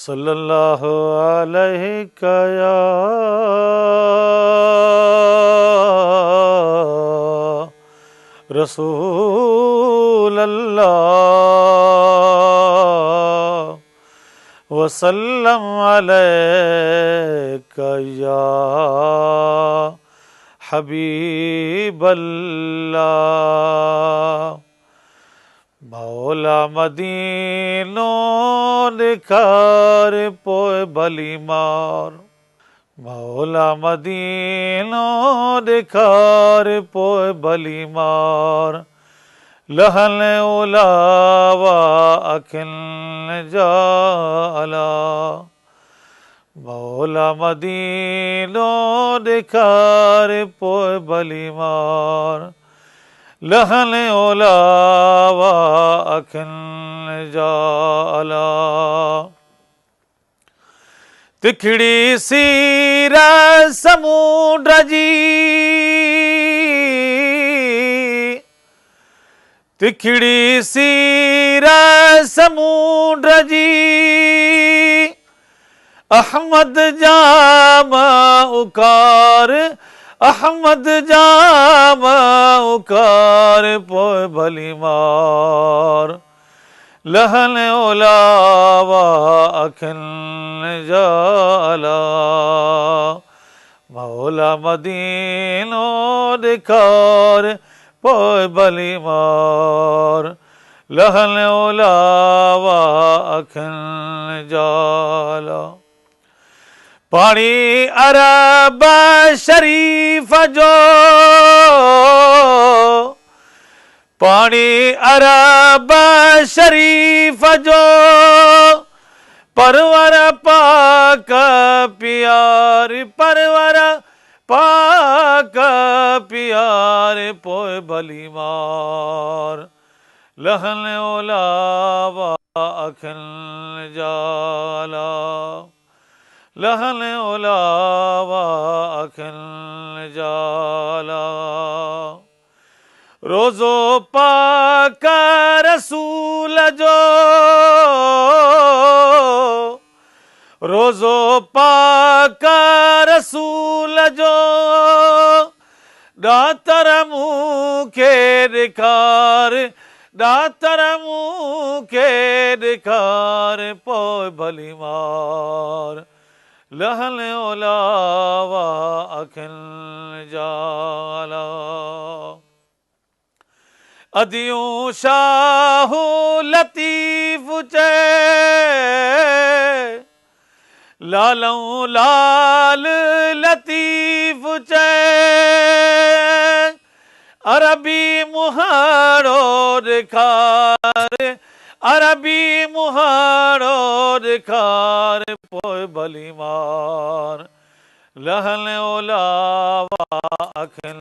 सल्लल्लाहु अलैहि या रसूल अल्लाह वसल्लम अलैका या हबीब अल्लाह। मौला मदीनो निखार पोए भली मार, मौला मदीनो निखार पोए भली मार। लहल उलावा अखिल जाला, मौला मदीनो निखार पोए भली मार। लहन ओलावा अखिल जाला। तिखड़ी सीरा समुद्र जी, तिखड़ी सीरा समुद्र जी। अहमद जाम उकार, अहमद जाम उकार पोए भली मार। लहन ओलावा अखिल जाला, मौला मदीनो निखार पोए भली मार। लहन ओलावा अखिल जाला। पानी अरब शरीफ जो, पानी अरब शरीफ जो। परवर पाक प्यार, परवर पाक प्यार पोए भली मार। लहन ओलावा अखिल जाला, लहन ओलावा अखिल जाला। रोज़ो पाक रसूल जो, रोज़ो पाक रसूल जो। दातर मुँह के दिखार, दातर मुँह के दिखार पोए भली मार। लहन ओलावा अखिल जाला। अदियूं शाह लतीफ़ चे, लालऊं लाल लतीफ़ चे। अरबी मुहाड़ो दिखार, अरबी मुहाड़ो दिखार पोए भली मार। लहन ओलावा अखिल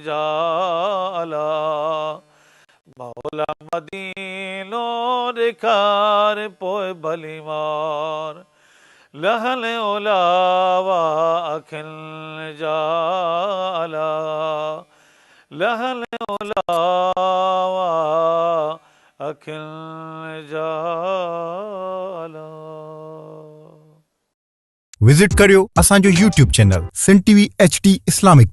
जाला, मौला मदीनो निखार पोए भली मार। लहन ओलावा अखिल जाला, लहन ओलावा अखिल जाला। विजिट करियो असांजो YouTube channel Sindh TV HD Islamic.